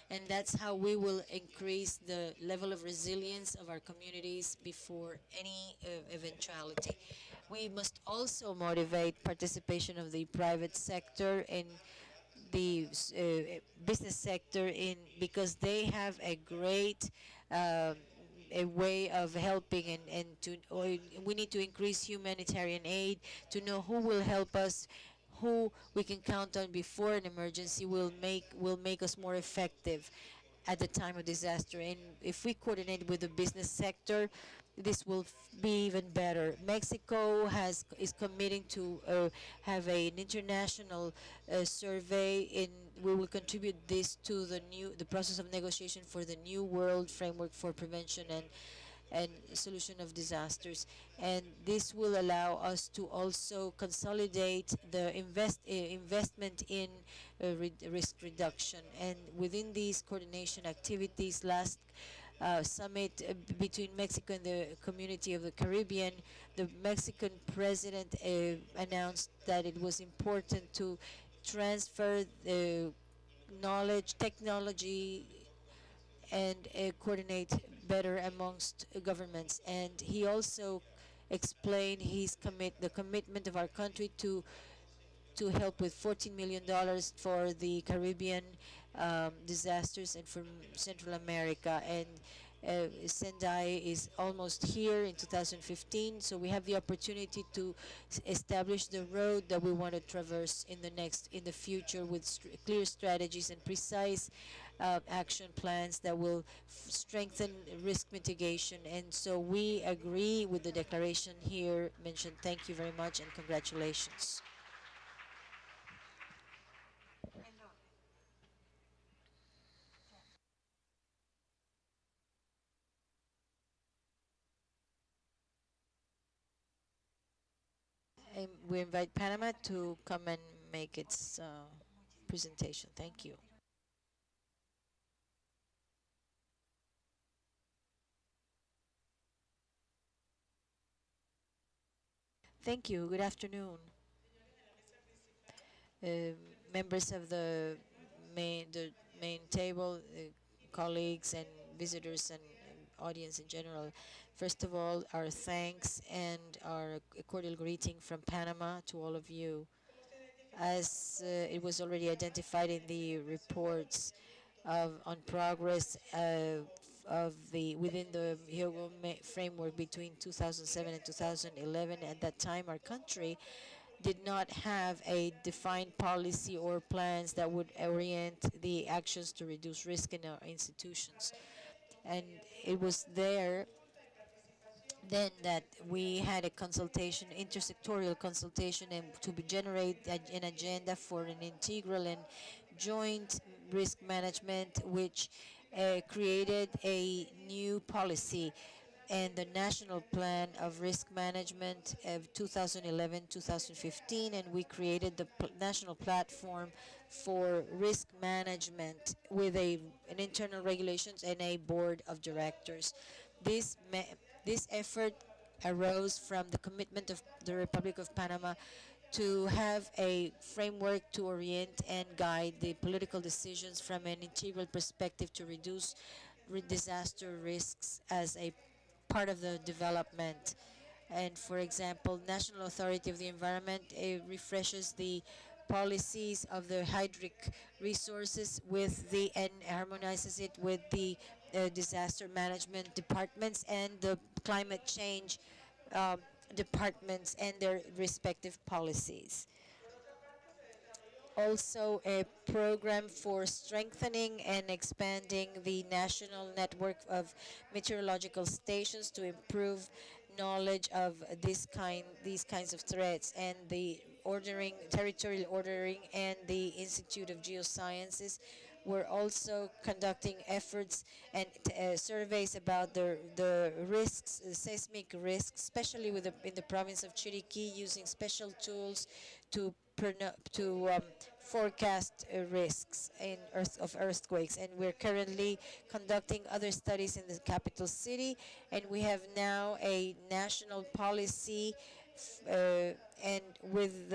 And that's how we will increase the level of resilience of our communities before any eventuality. We must also motivate participation of the private sector and the business sector, because they have a great a way of helping, we need to increase humanitarian aid, to know who will help us, who we can count on before an emergency will make us more effective at the time of disaster. And if we coordinate with the business sector, this will be even better. Mexico is committing to have an international survey. We will contribute this to the process of negotiation for the new world framework for prevention and solution of disasters. And this will allow us to also consolidate the investment in risk reduction. And within these coordination activities, last summit between Mexico and the community of the Caribbean, the Mexican president announced that it was important to transfer the knowledge, technology, and coordinate better amongst governments. And he also explained the commitment of our country to help with $14 million for the Caribbean disasters and for Central America. And Sendai is almost here in 2015, so we have the opportunity to establish the road that we want to traverse in the future, with clear strategies and precise action plans that will strengthen risk mitigation. And so we agree with the declaration here mentioned. Thank you very much, and congratulations. We invite Panama to come and make its presentation. Thank you. Thank you. Good afternoon, uh, members of the main table, colleagues and visitors and audience in general. First of all, our thanks and our cordial greeting from Panama to all of you. As it was already identified in the reports on progress of the within the Hyogo framework between 2007 and 2011. At that time, our country did not have a defined policy or plans that would orient the actions to reduce risk in our institutions. And it was there then that we had a consultation, intersectorial consultation, and to generate an agenda for an integral and joint risk management, which created a new policy and the National Plan of Risk Management of 2011-2015, and we created the national platform for risk management with an internal regulations and a board of directors. This this effort arose from the commitment of the Republic of Panama to have a framework to orient and guide the political decisions from an integral perspective to reduce disaster risks as a part of the development. And for example, National Authority of the Environment refreshes the policies of the hydric resources with the and harmonizes it with the disaster management departments and the climate change um, departments and their respective policies. Also a program for strengthening and expanding the national network of meteorological stations to improve knowledge of these kinds of threats, and the ordering territorial ordering and the Institute of Geosciences were also conducting efforts and surveys about the risks, seismic risks, especially in the province of Chiriquí, using special tools to forecast risks of earthquakes. And we're currently conducting other studies in the capital city, and we have now a national policy and with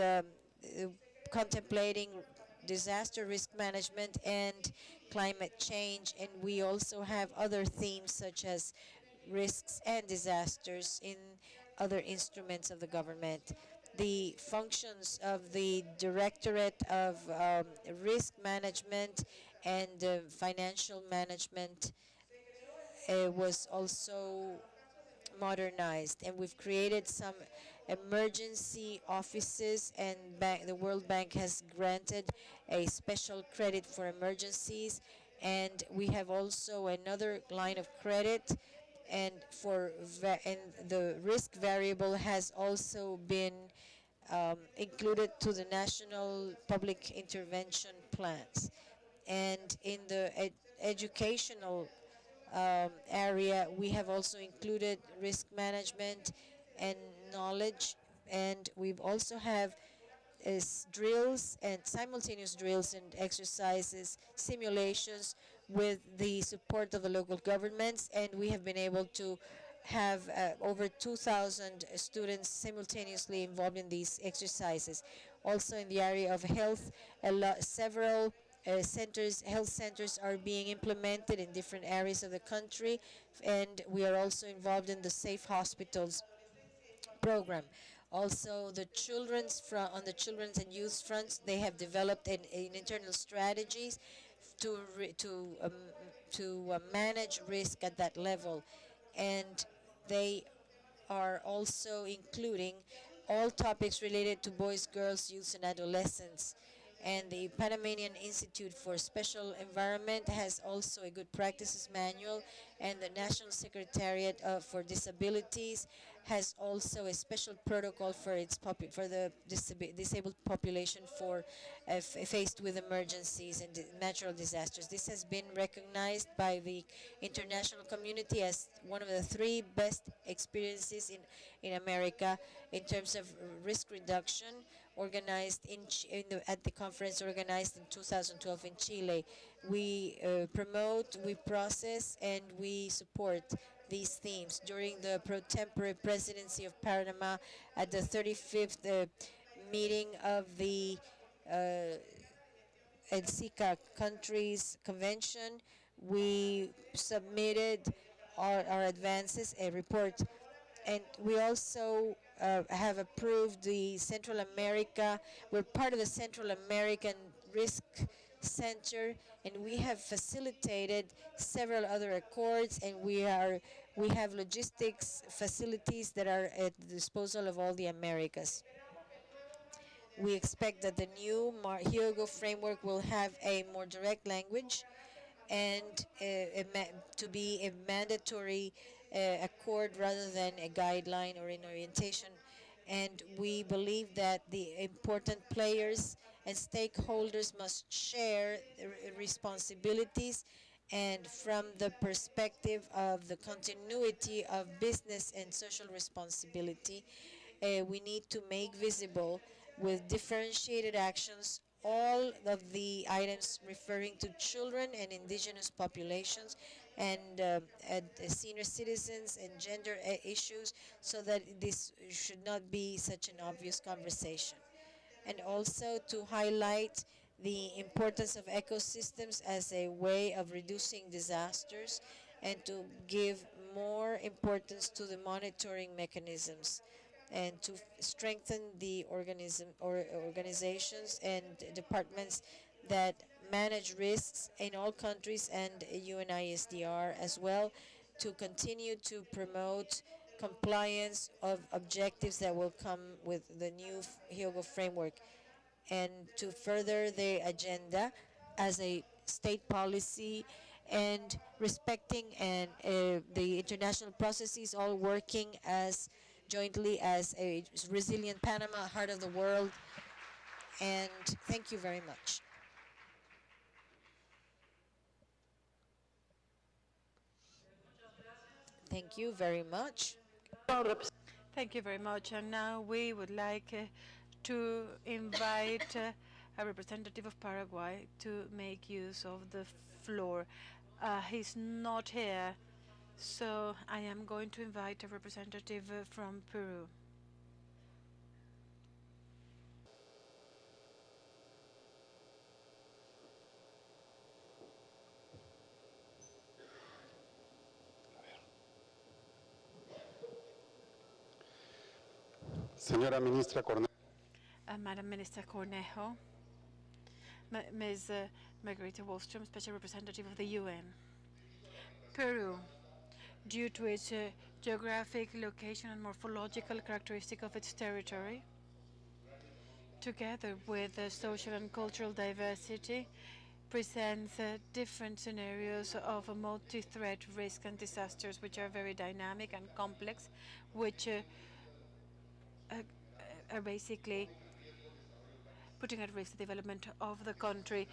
contemplating disaster risk management and climate change, and we also have other themes such as risks and disasters in other instruments of the government. The functions of the Directorate of Risk Management and Financial Management was also modernized, and we've created some emergency offices, and the World Bank has granted a special credit for emergencies, and we have also another line of credit, and and the risk variable has also been included to the national public intervention plans. And in the educational area, we have also included risk management and knowledge, and we've also have drills and simultaneous drills and exercises, simulations with the support of the local governments, and we have been able to have over 2,000 students simultaneously involved in these exercises. Also in the area of health, several health centers are being implemented in different areas of the country, and we are also involved in the Safe Hospitals program. Also, on the children's and youth fronts, they have developed an internal strategies to manage risk at that level, and they are also including all topics related to boys, girls, youth, and adolescents. And the Panamanian Institute for Special Environment has also a good practices manual, and the National Secretariat for Disabilities has also a special protocol for the disabled population for faced with emergencies and natural disasters. This has been recognized by the international community as one of the three best experiences in America in terms of risk reduction, organized at the conference organized in 2012 in Chile. We promote, we process, and we support these themes. During the pro tempore presidency of Panama at the 35th meeting of the ENSICA countries convention, we submitted our advances, a report, and we also have approved the Central America. We're part of the Central American Risk Center, and we have facilitated several other accords, and we have logistics facilities that are at the disposal of all the Americas. We expect that the new Hyogo framework will have a more direct language and to be a mandatory accord rather than a guideline or an orientation. And we believe that the important players and stakeholders must share responsibilities, and from the perspective of the continuity of business and social responsibility, we need to make visible with differentiated actions all of the items referring to children and indigenous populations and senior citizens and gender issues, so that this should not be such an obvious conversation. And also to highlight the importance of ecosystems as a way of reducing disasters, and to give more importance to the monitoring mechanisms, and to strengthen the organizations and departments that manage risks in all countries, and UNISDR as well, to continue to promote compliance of objectives that will come with the new Hyogo framework, and to further the agenda as a state policy, and respecting and the international processes, all working as jointly as a resilient Panama, heart of the world. And thank you very much. Thank you very much. Thank you very much. And now we would like to invite a representative of Paraguay to make use of the floor. He's not here, so I am going to invite a representative from Peru. Señora Ministra Cornejo. Madam Minister Cornejo, Ms. Margarita Wallström, Special Representative of the UN. Peru, due to its geographic location and morphological characteristic of its territory, together with social and cultural diversity, presents different scenarios of a multi-threat risk and disasters, which are very dynamic and complex, which are basically putting at risk the development of the country,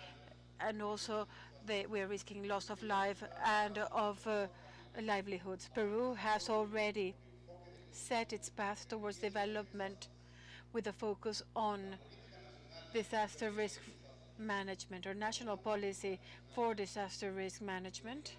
and also we are risking loss of life and of livelihoods. Peru has already set its path towards development with a focus on disaster risk management. Our national policy for disaster risk management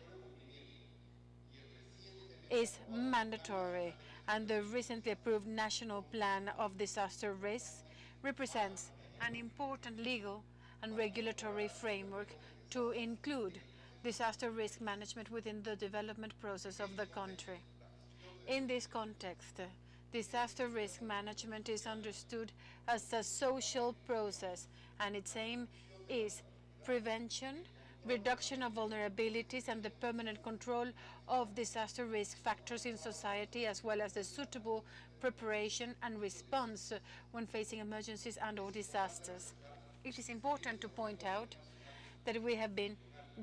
is mandatory, and the recently approved National Plan of Disaster Risks represents an important legal and regulatory framework to include disaster risk management within the development process of the country. In this context, disaster risk management is understood as a social process, and its aim is prevention, reduction of vulnerabilities, and the permanent control of disaster risk factors in society, as well as the suitable preparation and response when facing emergencies and/or disasters. It is important to point out that we have been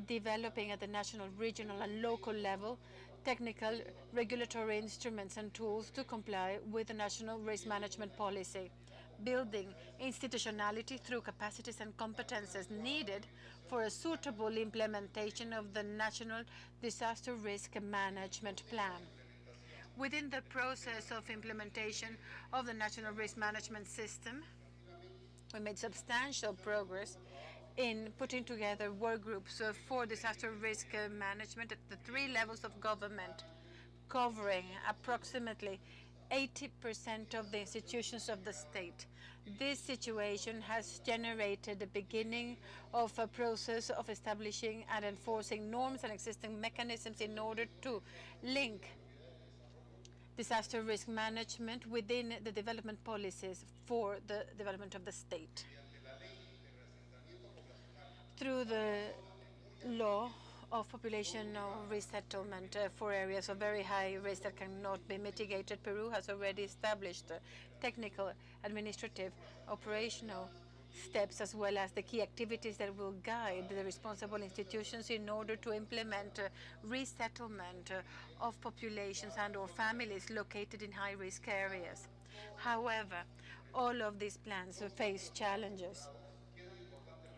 developing at the national, regional, and local level technical regulatory instruments and tools to comply with the national risk management policy, building institutionality through capacities and competences needed for a suitable implementation of the National Disaster Risk Management Plan. Within the process of implementation of the National Risk Management System, we made substantial progress in putting together work groups for disaster risk management at the three levels of government: covering approximately 80% of the institutions of the state. This situation has generated the beginning of a process of establishing and enforcing norms and existing mechanisms in order to link disaster risk management within the development policies for the development of the state. Through the law of population resettlement for areas of very high risk that cannot be mitigated, Peru has already established technical, administrative, operational steps, as well as the key activities that will guide the responsible institutions in order to implement resettlement of populations and/or families located in high-risk areas. However, all of these plans face challenges.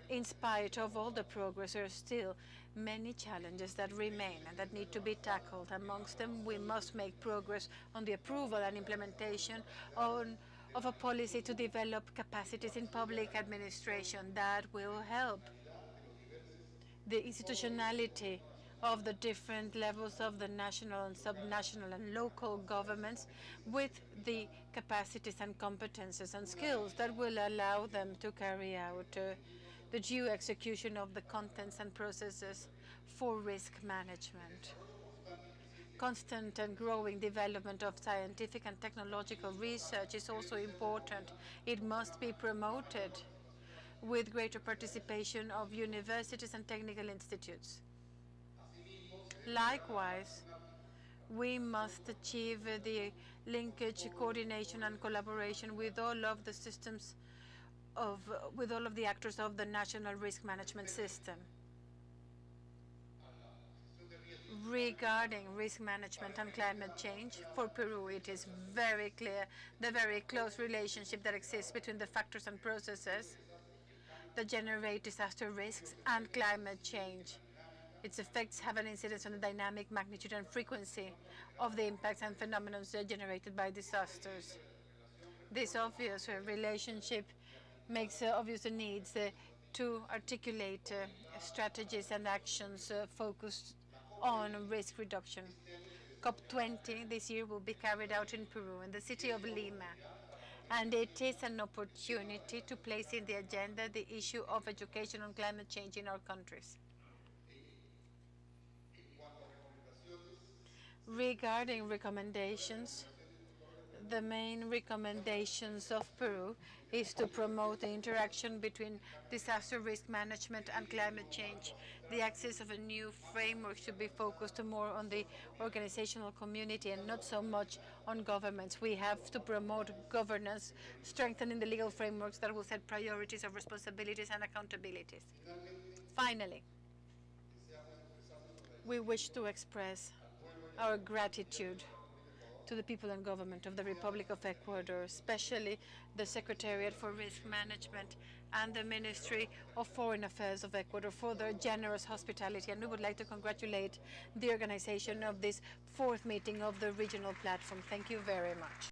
In spite of all the progress, there are still many challenges that remain and that need to be tackled. Amongst them, we must make progress on the approval and implementation of a policy to develop capacities in public administration that will help the institutionality of the different levels of the national and subnational and local governments with the capacities and competences and skills that will allow them to carry out the due execution of the contents and processes for risk management. Constant and growing development of scientific and technological research is also important. It must be promoted with greater participation of universities and technical institutes. Likewise, we must achieve the linkage, coordination, and collaboration with all of the systems with all of the actors of the national risk management system. Regarding risk management and climate change, for Peru it is very clear the very close relationship that exists between the factors and processes that generate disaster risks and climate change. Its effects have an incidence on the dynamic magnitude and frequency of the impacts and phenomena generated by disasters. This obvious relationship makes obvious the needs to articulate strategies and actions focused on risk reduction. COP20 this year will be carried out in Peru, in the city of Lima, and it is an opportunity to place in the agenda the issue of education on climate change in our countries. Regarding recommendations, the main recommendations of Peru is to promote the interaction between disaster risk management and climate change. The access of a new framework should be focused more on the organizational community and not so much on governments. We have to promote governance, strengthening the legal frameworks that will set priorities of responsibilities and accountabilities. Finally, we wish to express our gratitude to the people and government of the Republic of Ecuador, especially the Secretariat for Risk Management and the Ministry of Foreign Affairs of Ecuador for their generous hospitality. And we would like to congratulate the organization of this fourth meeting of the regional platform. Thank you very much.